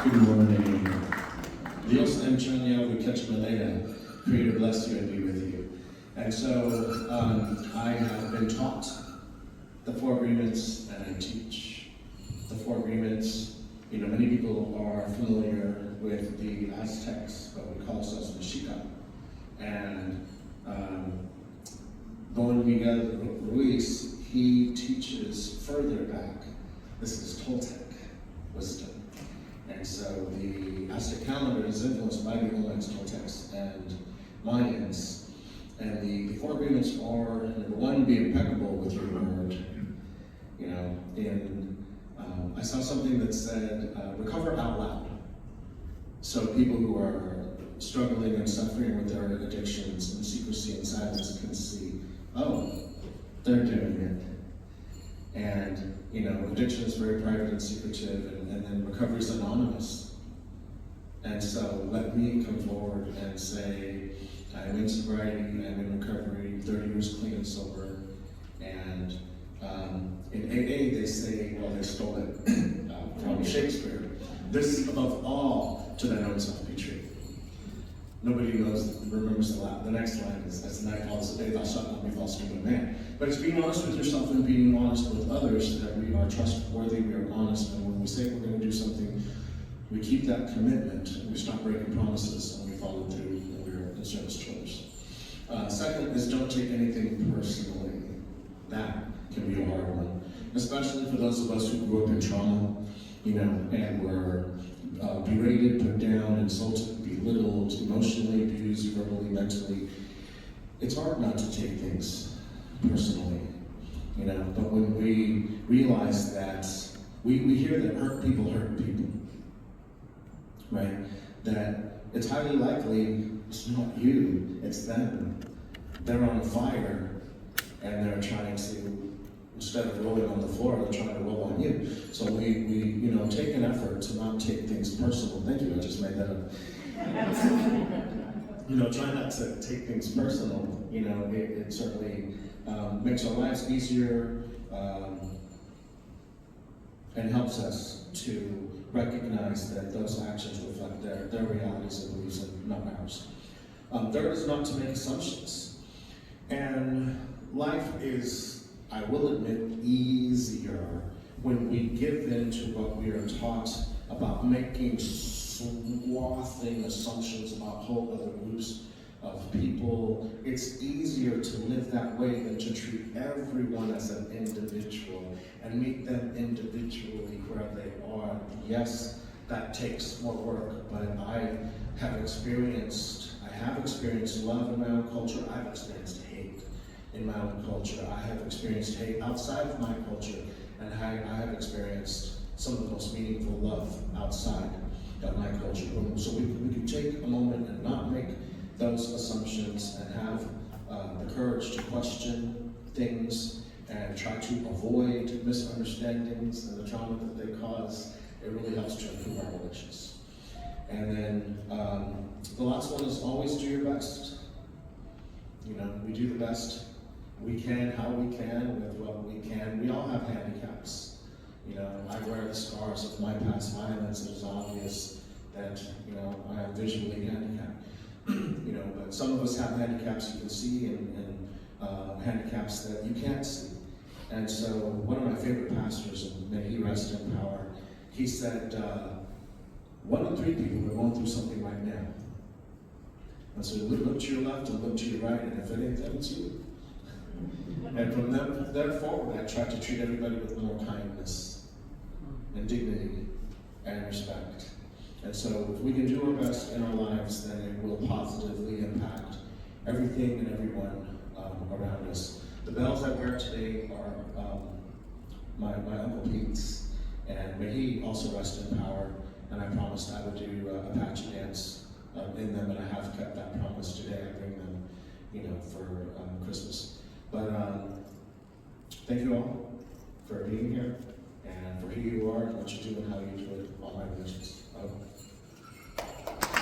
Good morning. Dios entraña vucachmalea. Creator bless you and be with you. And so I have been taught the Four Agreements and I teach the Four Agreements. You know, many people are familiar with the Aztecs, but we call ourselves Mexica. And Don Miguel Ruiz, he teaches further back. This is Toltec wisdom. And so the Aztec calendar is influenced by the Olmecs, Toltecs, and Mayans. And the Four Agreements are, number one, be impeccable with your word. You know, I saw something that said, recover out loud. So people who are struggling and suffering with their addictions in secrecy and silence can see, oh, they're doing it. And, you know, addiction is very private and secretive, and then recovery is anonymous. And so let me come forward and say, I'm in sobriety, I'm in recovery, 30 years clean and sober. And in AA they say, well, they stole it from Shakespeare. This above all to thine own self be true. Nobody remembers the next line is, as the night falls the day, thou shalt not be false to a man. But it's being honest with yourself and being honest with others that we are trustworthy, we are honest, and when we say we're going to do something, we keep that commitment, and we stop breaking promises, and we follow through, and we're in service to others. Second is don't take anything personally. That can be a hard one, especially for those of us who grew up in trauma, you know, and were berated, put down, insulted, belittled, emotionally abused, verbally, mentally. It's hard not to take things personally, you know, but when we realize that we hear that hurt people, right? That it's highly likely it's not you, it's them. They're on fire and they're trying to, instead of rolling on the floor, they're trying to roll on you. So we you know, take an effort to not take things personal. Thank you, I just made that up. You know, try not to take things personal. You know, it certainly makes our lives easier and helps us to recognize that those actions reflect their realities and beliefs and not ours. Third is not to make assumptions. And life is, I will admit, easier when we give in to what we are taught about making swathing assumptions about whole other groups of people. It's easier to live that way than to treat everyone as an individual and meet them individually where they are. Yes, that takes more work, but I have experienced love in my own culture. I've experienced hate in my own culture. I have experienced hate outside of my culture, and I have experienced some of the most meaningful love outside of my culture. So we can take a moment and not make those assumptions and have the courage to question things and try to avoid misunderstandings and the trauma that they cause. It really helps to improve our relations. And then the last one is always do your best. You know, we do the best we can, how we can, with what we can. We all have handicaps. You know, I wear the scars of my past violence. It is obvious that, you know, I am visually handicapped. You know, but some of us have handicaps you can see and handicaps that you can't see. And so one of my favorite pastors, and may he rest in power, he said, 1 in 3 people are going through something right now. And so look to your left and look to your right, and if it ain't them, it's you. And from there forward, I try to treat everybody with more kindness and dignity and respect. And so if we can do our best in our lives, then it will positively impact everything and everyone around us. The bells I wear today are my Uncle Pete's, and may he also rest in power. And I promised I would do Apache dance in them, and I have kept that promise.